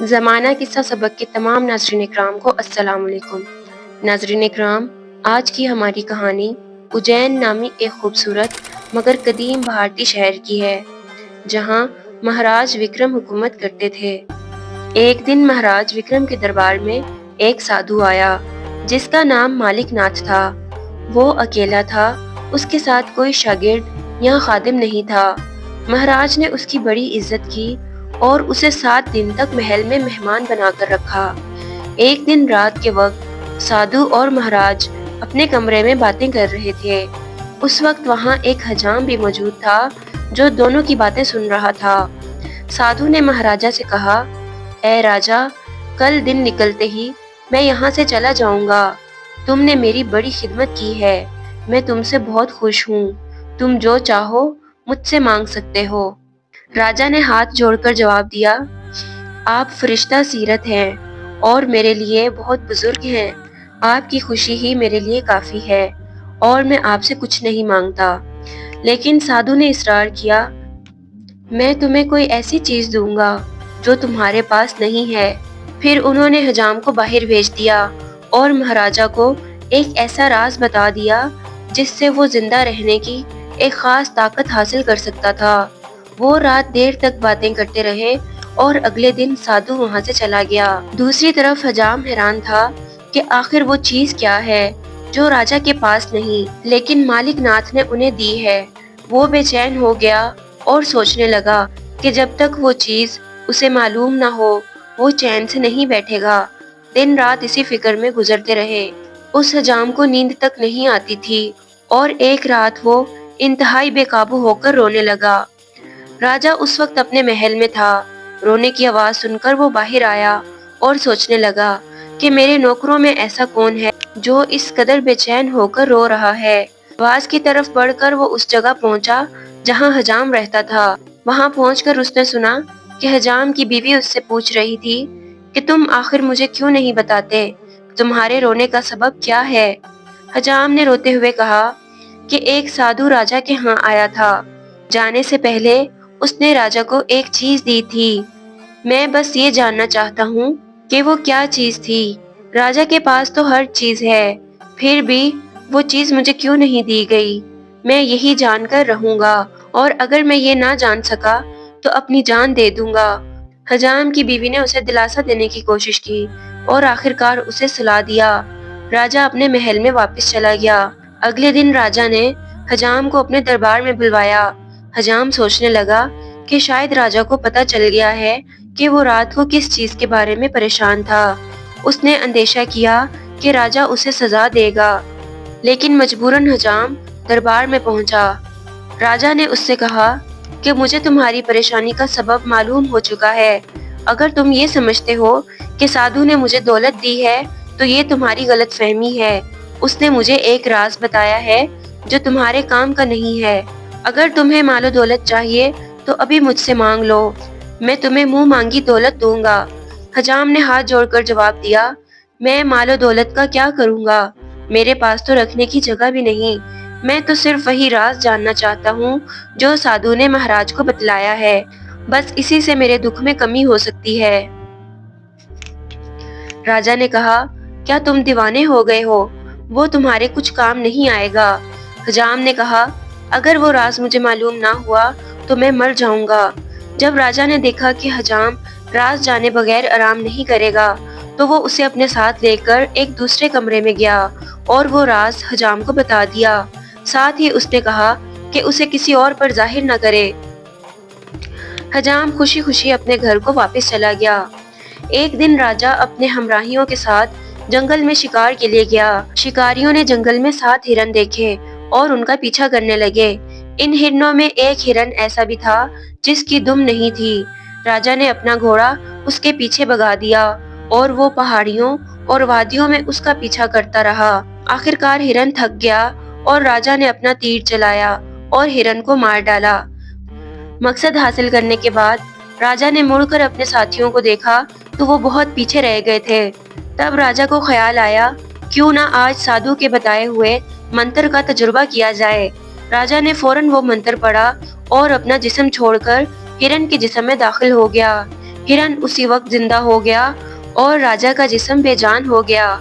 زمانہ قصہ سبق کے تمام ناظرین اکرام کو السلام علیکم۔ ناظرین اکرام، آج کی ہماری کہانی اجین نامی ایک خوبصورت مگر قدیم بھارتی شہر کی ہے، جہاں مہاراج وکرم حکومت کرتے تھے۔ ایک دن مہاراج وکرم کے دربار میں ایک سادھو آیا جس کا نام مالک ناتھ تھا۔ وہ اکیلا تھا، اس کے ساتھ کوئی شاگرد یا خادم نہیں تھا۔ مہاراج نے اس کی بڑی عزت کی اور اسے 7 دن تک محل میں مہمان بنا کر رکھا۔ ایک دن رات کے وقت سادھو اور مہاراج اپنے کمرے میں باتیں کر رہے تھے۔ اس وقت وہاں ایک حجام بھی موجود تھا جو دونوں کی باتیں سن رہا تھا۔ سادھو نے مہاراجا سے کہا، اے راجا، کل دن نکلتے ہی میں یہاں سے چلا جاؤں گا۔ تم نے میری بڑی خدمت کی ہے، میں تم سے بہت خوش ہوں۔ تم جو چاہو مجھ سے مانگ سکتے ہو۔ راجا نے ہاتھ جوڑ کر جواب دیا، آپ فرشتہ سیرت ہیں اور میرے لیے بہت بزرگ ہیں۔ آپ کی خوشی ہی میرے لیے کافی ہے اور میں آپ سے کچھ نہیں مانگتا۔ لیکن سادھو نے اصرار کیا، میں تمہیں کوئی ایسی چیز دوں گا جو تمہارے پاس نہیں ہے۔ پھر انہوں نے حجام کو باہر بھیج دیا اور مہاراجا کو ایک ایسا راز بتا دیا جس سے وہ زندہ رہنے کی ایک خاص طاقت حاصل کر سکتا تھا۔ وہ رات دیر تک باتیں کرتے رہے اور اگلے دن سادھو وہاں سے چلا گیا۔ دوسری طرف حجام حیران تھا کہ آخر وہ چیز کیا ہے جو راجا کے پاس نہیں لیکن مالک ناتھ نے انہیں دی ہے۔ وہ بے چین ہو گیا اور سوچنے لگا کہ جب تک وہ چیز اسے معلوم نہ ہو وہ چین سے نہیں بیٹھے گا۔ دن رات اسی فکر میں گزرتے رہے۔ اس حجام کو نیند تک نہیں آتی تھی اور ایک رات وہ انتہائی بے قابو ہو کر رونے لگا۔ راجا اس وقت اپنے محل میں تھا۔ رونے کی آواز سن کر وہ باہر آیا اور سوچنے لگا کہ میرے نوکروں میں ایسا کون ہے جو اس قدر بے چین ہو کر رو رہا ہے۔ آواز کی طرف بڑھ کر وہ اس جگہ پہنچا جہاں حجام رہتا تھا۔ وہاں پہنچ کر اس نے سنا کہ حجام کی بیوی اس سے پوچھ رہی تھی کہ تم آخر مجھے کیوں نہیں بتاتے، تمہارے رونے کا سبب کیا ہے؟ حجام نے روتے ہوئے کہا کہ ایک سادھو راجا کے ہاں آیا تھا۔ جانے سے پہلے اس نے راجا کو ایک چیز دی تھی۔ میں بس یہ جاننا چاہتا ہوں کہ وہ کیا چیز تھی۔ راجا کے پاس تو ہر چیز ہے، پھر بھی وہ چیز مجھے کیوں نہیں دی گئی؟ میں یہی جان کر رہوں گا اور اگر میں یہ نہ جان سکا تو اپنی جان دے دوں گا۔ حجام کی بیوی نے اسے دلاسا دینے کی کوشش کی اور آخرکار اسے سلا دیا۔ راجا اپنے محل میں واپس چلا گیا۔ اگلے دن راجا نے حجام کو اپنے دربار میں بلوایا۔ حجام سوچنے لگا کہ شاید راجا کو پتہ چل گیا ہے کہ وہ رات کو کس چیز کے بارے میں پریشان تھا۔ اس نے اندیشہ کیا کہ راجا اسے سزا دے گا، لیکن مجبوراً حجام دربار میں پہنچا۔ راجا نے اس سے کہا کہ مجھے تمہاری پریشانی کا سبب معلوم ہو چکا ہے۔ اگر تم یہ سمجھتے ہو کہ سادھو نے مجھے دولت دی ہے تو یہ تمہاری غلط فہمی ہے۔ اس نے مجھے ایک راز بتایا ہے جو تمہارے کام کا نہیں ہے۔ اگر تمہیں مال و دولت چاہیے تو ابھی مجھ سے مانگ لو، میں تمہیں منہ مانگی دولت دوں گا۔ حجام نے ہاتھ جوڑ کر جواب دیا، میں مال و دولت کا کیا کروں گا؟ میرے پاس تو رکھنے کی جگہ بھی نہیں۔ میں تو صرف وہی راز جاننا چاہتا ہوں جو سادھو نے مہاراج کو بتلایا ہے، بس اسی سے میرے دکھ میں کمی ہو سکتی ہے۔ راجا نے کہا، کیا تم دیوانے ہو گئے ہو؟ وہ تمہارے کچھ کام نہیں آئے گا۔ حجام نے کہا، اگر وہ راز مجھے معلوم نہ ہوا تو میں مر جاؤں گا۔ جب راجا نے دیکھا کہ حجام راز جانے بغیر آرام نہیں کرے گا تو وہ اسے اپنے ساتھ لے کر ایک دوسرے کمرے میں گیا اور وہ راز حجام کو بتا دیا۔ ساتھ ہی اس نے کہا کہ اسے کسی اور پر ظاہر نہ کرے۔ حجام خوشی خوشی اپنے گھر کو واپس چلا گیا۔ ایک دن راجا اپنے ہمراہیوں کے ساتھ جنگل میں شکار کے لیے گیا۔ شکاریوں نے جنگل میں 7 ہرن دیکھے اور ان کا پیچھا کرنے لگے۔ ان ہرنوں میں ایک ہرن ایسا بھی تھا جس کی دم نہیں تھی۔ راجا نے اپنا گھوڑا اس کے پیچھے بھگا دیا اور وہ پہاڑیوں اور وادیوں میں اس کا پیچھا کرتا رہا۔ آخرکار ہرن تھک گیا اور راجا نے اپنا تیر چلایا اور ہرن کو مار ڈالا۔ مقصد حاصل کرنے کے بعد راجا نے مڑ کر اپنے ساتھیوں کو دیکھا تو وہ بہت پیچھے رہ گئے تھے۔ تب راجا کو خیال آیا، کیوں نہ آج سادھو کے بتائے ہوئے منتر کا تجربہ کیا جائے۔ راجا نے فوراً وہ منتر پڑھا اور اپنا جسم چھوڑ کر ہرن کے جسم میں داخل ہو گیا۔ ہرن اسی وقت زندہ ہو گیا اور راجا کا جسم بے جان ہو گیا۔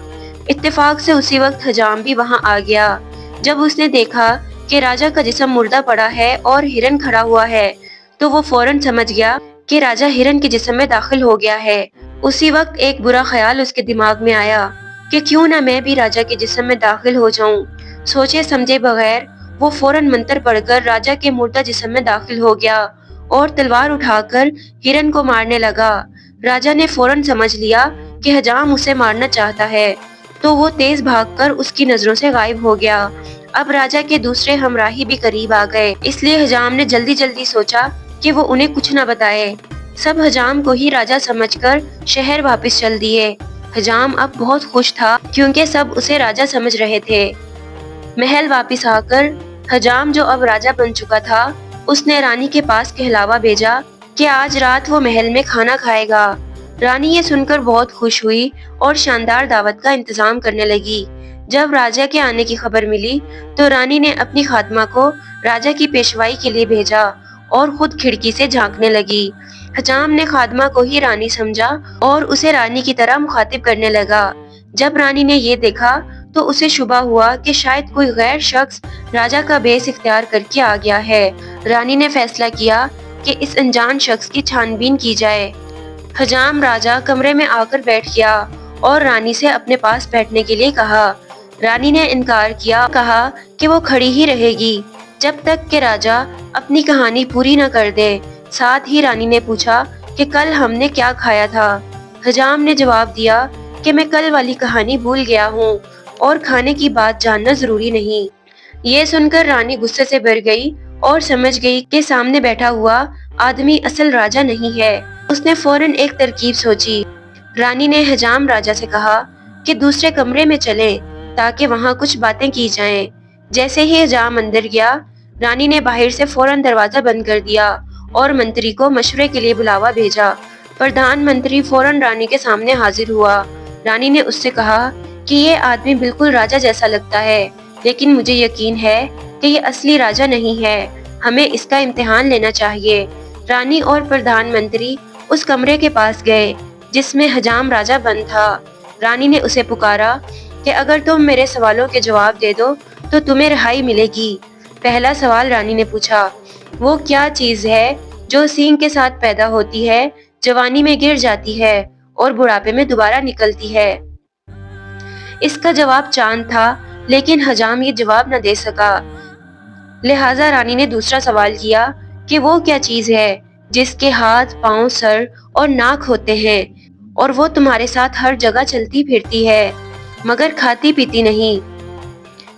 اتفاق سے اسی وقت حجام بھی وہاں آ گیا۔ جب اس نے دیکھا کہ راجا کا جسم مردہ پڑا ہے اور ہرن کھڑا ہوا ہے تو وہ فوراً سمجھ گیا کہ راجا ہرن کے جسم میں داخل ہو گیا ہے۔ اسی وقت ایک برا خیال اس کے دماغ میں آیا کہ کیوں نہ میں بھی راجا کے جسم میں داخل ہو جاؤں۔ سوچے سمجھے بغیر وہ فوراً منتر پڑھ کر راجا کے مردہ جسم میں داخل ہو گیا اور تلوار اٹھا کر ہرن کو مارنے لگا۔ راجا نے فوراً سمجھ لیا کہ حجام اسے مارنا چاہتا ہے تو وہ تیز بھاگ کر اس کی نظروں سے غائب ہو گیا۔ اب راجا کے دوسرے ہمراہی بھی قریب آ گئے، اس لیے حجام نے جلدی جلدی سوچا کہ وہ انہیں کچھ نہ بتائے۔ سب حجام کو ہی راجا سمجھ کر شہر واپس چل دیے۔ حجام اب بہت خوش تھا کیونکہ سب اسے راجا سمجھ رہے تھے۔ محل واپس آ کر حجام جو اب راجا بن چکا تھا، اس نے رانی کے پاس کہلاوا بھیجا کہ آج رات وہ محل میں کھانا کھائے گا۔ رانی یہ سن کر بہت خوش ہوئی اور شاندار دعوت کا انتظام کرنے لگی۔ جب راجا کے آنے کی خبر ملی تو رانی نے اپنی خادمہ کو راجا کی پیشوائی کے لیے بھیجا اور خود کھڑکی سے جھانکنے لگی۔ حجام نے خادمہ کو ہی رانی سمجھا اور اسے رانی کی طرح مخاطب کرنے لگا۔ جب رانی نے یہ دیکھا تو اسے شبہ ہوا کہ شاید کوئی غیر شخص راجا کا بیس اختیار کر کے آ گیا ہے۔ رانی نے فیصلہ کیا کہ اس انجان شخص کی چھان بین کی جائے۔ حجام راجا کمرے میں آ کر بیٹھ گیا اور رانی سے اپنے پاس بیٹھنے کے لیے کہا۔ رانی نے انکار کیا، کہا کہ وہ کھڑی ہی رہے گی جب تک کہ راجا اپنی کہانی پوری نہ کر دے۔ ساتھ ہی رانی نے پوچھا کہ کل ہم نے کیا کھایا تھا۔ حجام نے جواب دیا کہ میں کل والی کہانی بھول گیا ہوں اور کھانے کی بات جاننا ضروری نہیں۔ یہ سن کر رانی غصے سے بھر گئی اور سمجھ گئی کہ سامنے بیٹھا ہوا آدمی اصل راجا نہیں ہے۔ اس نے فوراً ایک ترکیب سوچی۔ رانی نے حجام راجا سے کہا کہ دوسرے کمرے میں چلیں تاکہ وہاں کچھ باتیں کی جائیں۔ جیسے ہی حجام اندر گیا، رانی نے باہر سے فوراً دروازہ بند کر دیا اور منتری کو مشورے کے لیے بلاوا بھیجا۔ پردھان منتری فوراً رانی کے سامنے حاضر ہوا۔ رانی نے اس سے کہا کہ یہ آدمی بالکل راجا جیسا لگتا ہے، لیکن مجھے یقین ہے کہ یہ اصلی راجا نہیں ہے۔ ہمیں اس کا امتحان لینا چاہیے۔ رانی اور پردھان منتری اس کمرے کے پاس گئے جس میں حجام راجا بند تھا۔ رانی نے اسے پکارا کہ اگر تم میرے سوالوں کے جواب دے دو تو تمہیں رہائی ملے گی۔ پہلا سوال رانی نے پوچھا، وہ کیا چیز ہے جو سینگ کے ساتھ پیدا ہوتی ہے، جوانی میں گر جاتی ہے اور بڑھاپے میں دوبارہ نکلتی ہے؟ اس کا جواب چاند تھا، لیکن حجام یہ جواب نہ دے سکا۔ لہٰذا رانی نے دوسرا سوال کیا کہ وہ کیا چیز ہے جس کے ہاتھ، پاؤں، سر اور ناک ہوتے ہیں اور وہ تمہارے ساتھ ہر جگہ چلتی پھرتی ہے مگر کھاتی پیتی نہیں؟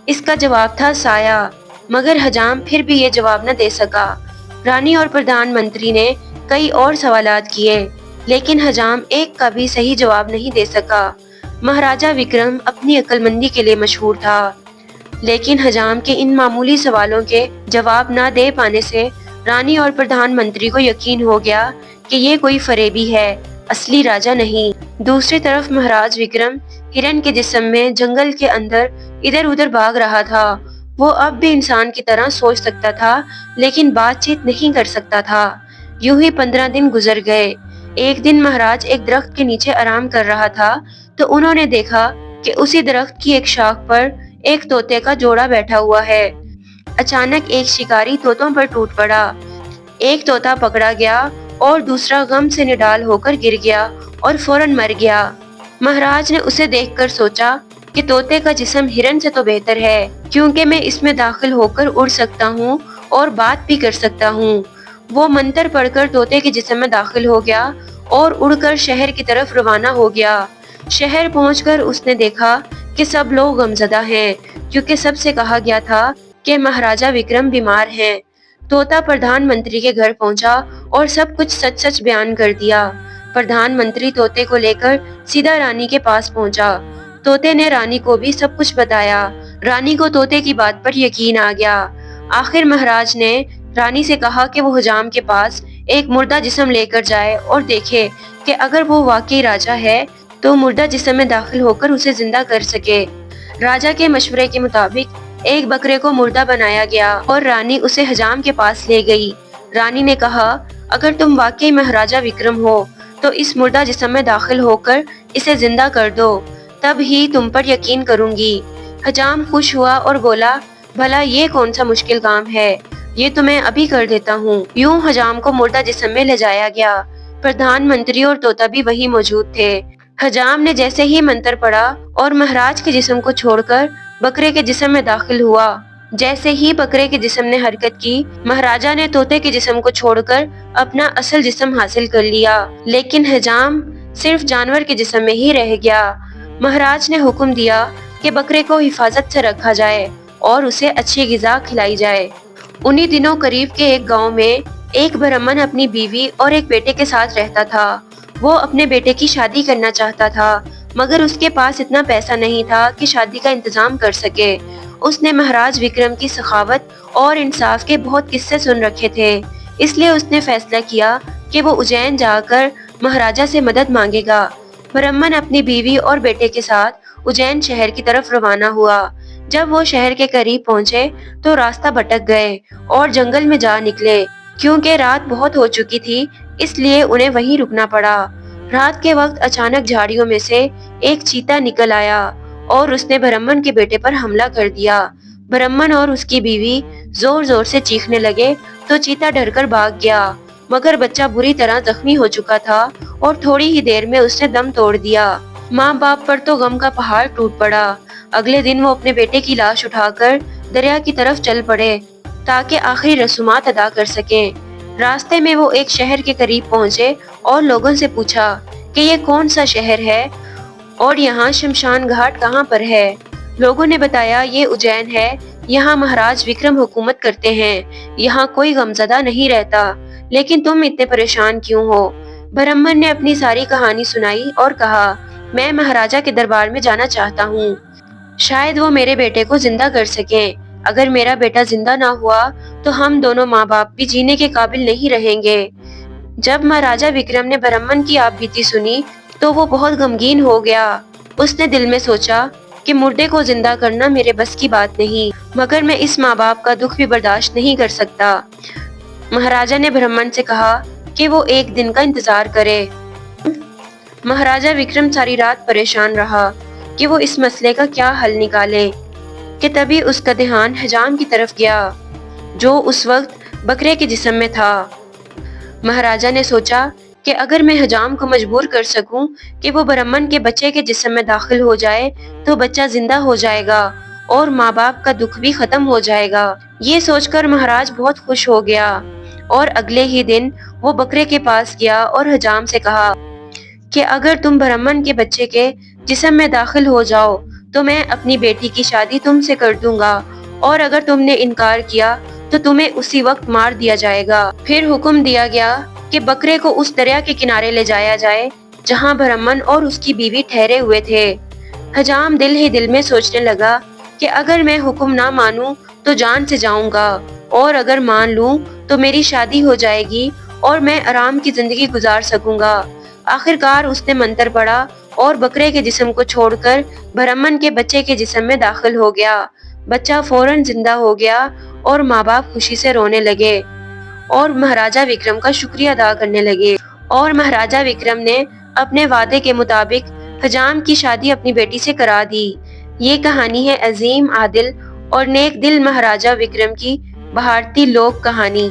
اس کا جواب تھا سایہ، مگر حجام پھر بھی یہ جواب نہ دے سکا۔ رانی اور پردھان منتری نے کئی اور سوالات کیے لیکن حجام ایک کا بھی صحیح جواب نہیں دے سکا۔ مہاراجا وکرم اپنی عقل مندی کے لیے مشہور تھا، لیکن حجام کے ان معمولی سوالوں کے جواب نہ دے پانے سے رانی اور پردھان منتری کو یقین ہو گیا کہ یہ کوئی فریبی ہے، اصلی راجا نہیں۔ دوسری طرف مہاراج وکرم ہرن کے جسم میں جنگل کے اندر ادھر ادھر بھاگ رہا تھا۔ وہ اب بھی انسان کی طرح سوچ سکتا تھا لیکن بات چیت نہیں کر سکتا تھا۔ یوں ہی 15 دن گزر گئے۔ ایک دن مہاراج ایک درخت کے نیچے آرام کر رہا تھا تو انہوں نے دیکھا کہ اسی درخت کی ایک شاخ پر ایک طوطے کا جوڑا بیٹھا ہوا ہے۔ اچانک ایک شکاری طوطوں پر ٹوٹ پڑا۔ ایک طوطا پکڑا گیا اور دوسرا غم سے نڈال ہو کر گر گیا اور فوراً مر گیا۔ مہاراج نے اسے دیکھ کر سوچا کہ طوطے کا جسم ہرن سے تو بہتر ہے کیونکہ میں اس میں داخل ہو کر اڑ سکتا ہوں اور بات بھی کر سکتا ہوں۔ وہ منتر پڑھ کر طوطے کے جسم میں داخل ہو گیا اور اڑ کر شہر کی طرف روانہ ہو گیا۔ شہر پہنچ کر اس نے دیکھا کہ سب لوگ غمزدہ ہیں کیونکہ سب سے کہا گیا تھا کہ مہاراجا وکرم بیمار ہیں۔ طوطا پردھان منتری کے گھر پہنچا اور سب کچھ سچ سچ بیان کر دیا۔ پردھان منتری طوطے کو لے کر سیدھا رانی کے پاس پہنچا۔ طوطے نے رانی کو بھی سب کچھ بتایا۔ رانی کو طوطے کی بات پر یقین آ گیا۔ آخر مہاراج نے رانی سے کہا کہ وہ حجام کے پاس ایک مردہ جسم لے کر جائے اور دیکھے کہ اگر وہ واقعی راجا ہے تو مردہ جسم میں داخل ہو کر اسے زندہ کر سکے۔ راجا کے مشورے کے مطابق ایک بکرے کو مردہ بنایا گیا اور رانی اسے حجام کے پاس لے گئی۔ رانی نے کہا اگر تم واقعی مہاراجا وکرم ہو تو اس مردہ جسم میں داخل ہو کر اسے زندہ کر دو، تب ہی تم پر یقین کروں گی۔ حجام خوش ہوا اور بولا، بھلا یہ کون سا مشکل کام ہے، یہ تو میں ابھی کر دیتا ہوں۔ یوں حجام کو مردہ جسم میں لے جایا گیا۔ پردھان منتری اور طوطا بھی وہی موجود تھے۔ حجام نے جیسے ہی منتر پڑھا اور مہاراج کے جسم کو چھوڑ کر بکرے کے جسم میں داخل ہوا۔ جیسے ہی بکرے کے جسم نے حرکت کی، مہاراجا نے طوطے کے جسم کو چھوڑ کر اپنا اصل جسم حاصل کر لیا، لیکن حجام صرف جانور کے جسم میں ہی رہ گیا۔ مہاراج نے حکم دیا کہ بکرے کو حفاظت سے رکھا جائے اور اسے اچھی غذا کھلائی جائے۔ انہی دنوں قریب کے ایک گاؤں میں ایک برہمن اپنی بیوی اور ایک بیٹے کے ساتھ رہتا تھا۔ وہ اپنے بیٹے کی شادی کرنا چاہتا تھا، مگر اس کے پاس اتنا پیسہ نہیں تھا کہ شادی کا انتظام کر سکے۔ اس نے مہاراج وکرم کی سخاوت اور انصاف کے بہت قصے سن رکھے تھے، اس لیے اس نے فیصلہ کیا کہ وہ اجین جا کر مہاراجا سے مدد مانگے گا۔ برہمن اپنی بیوی اور بیٹے کے ساتھ اجین شہر کی طرف روانہ ہوا۔ جب وہ شہر کے قریب پہنچے تو راستہ بھٹک گئے اور جنگل میں جا نکلے۔ کیونکہ رات بہت ہو چکی تھی، اس لیے انہیں وہیں رکنا پڑا۔ رات کے وقت اچانک جھاڑیوں میں سے ایک چیتا نکل آیا اور اس نے برہمن کے بیٹے پر حملہ کر دیا۔ برہمن اور اس کی بیوی زور زور سے چیخنے لگے تو چیتا ڈر کر بھاگ گیا، مگر بچہ بری طرح زخمی ہو چکا تھا اور تھوڑی ہی دیر میں اس نے دم توڑ دیا۔ ماں باپ پر تو غم کا پہاڑ ٹوٹ پڑا۔ اگلے دن وہ اپنے بیٹے کی لاش اٹھا کر دریا کی طرف چل پڑے تاکہ آخری رسومات ادا کر سکیں۔ راستے میں وہ ایک شہر کے قریب پہنچے اور لوگوں سے پوچھا کہ یہ کون سا شہر ہے اور یہاں شمشان گھاٹ کہاں پر ہے۔ لوگوں نے بتایا یہ اجین ہے، یہاں مہاراج وکرم حکومت کرتے ہیں، یہاں کوئی غمزدہ نہیں رہتا، لیکن تم اتنے پریشان کیوں ہو؟ برہمن نے اپنی ساری کہانی سنائی اور کہا، میں مہاراجا کے دربار میں جانا چاہتا ہوں، شاید وہ میرے بیٹے کو زندہ کر سکیں۔ اگر میرا بیٹا زندہ نہ ہوا تو ہم دونوں ماں باپ بھی جینے کے قابل نہیں رہیں گے۔ جب مہاراجا وکرم نے برہمن کی آپ بیتی سنی تو وہ بہت غمگین ہو گیا۔ اس نے دل میں سوچا کہ مردے کو زندہ کرنا میرے بس کی بات نہیں، مگر میں اس ماں باپ کا دکھ بھی برداشت نہیں کر سکتا۔ مہاراجا نے برہمن سے کہا کہ وہ ایک دن کا انتظار کرے۔ مہاراجا وکرم ساری رات پریشان رہا کہ وہ اس مسئلے کا کیا حل نکالے کہ تبھی اس کا دھیان حجام کی طرف گیا جو اس وقت بکرے کے جسم میں تھا۔ مہاراجا نے سوچا کہ اگر میں حجام کو مجبور کر سکوں کہ وہ برہمن کے بچے کے جسم میں داخل ہو جائے تو بچہ زندہ ہو جائے گا اور ماں باپ کا دکھ بھی ختم ہو جائے گا۔ یہ سوچ کر مہاراج بہت خوش ہو گیا اور اگلے ہی دن وہ بکرے کے پاس گیا اور حجام سے کہا کہ اگر تم برہمن کے بچے کے جسم میں داخل ہو جاؤ تو میں اپنی بیٹی کی شادی تم سے کر دوں گا، اور اگر تم نے انکار کیا تو تمہیں اسی وقت مار دیا جائے گا۔ پھر حکم دیا گیا کہ بکرے کو اس دریا کے کنارے لے جایا جائے جہاں برہمن اور اس کی بیوی ٹھہرے ہوئے تھے۔ حجام دل ہی دل میں سوچنے لگا کہ اگر میں حکم نہ مانوں تو جان سے جاؤں گا، اور اگر مان لوں تو میری شادی ہو جائے گی اور میں آرام کی زندگی گزار سکوں گا۔ آخرکار اس نے منتر پڑھا اور بکرے کے جسم کو چھوڑ کر برہمن کے بچے کے جسم میں داخل ہو گیا۔ بچہ فوراً زندہ ہو گیا اور ماں باپ خوشی سے رونے لگے اور مہاراجا وکرم کا شکریہ ادا کرنے لگے، اور مہاراجا وکرم نے اپنے وعدے کے مطابق حجام کی شادی اپنی بیٹی سے کرا دی۔ یہ کہانی ہے عظیم، عادل اور نیک دل مہاراجا وکرم کی بھارتی لوک کہانی۔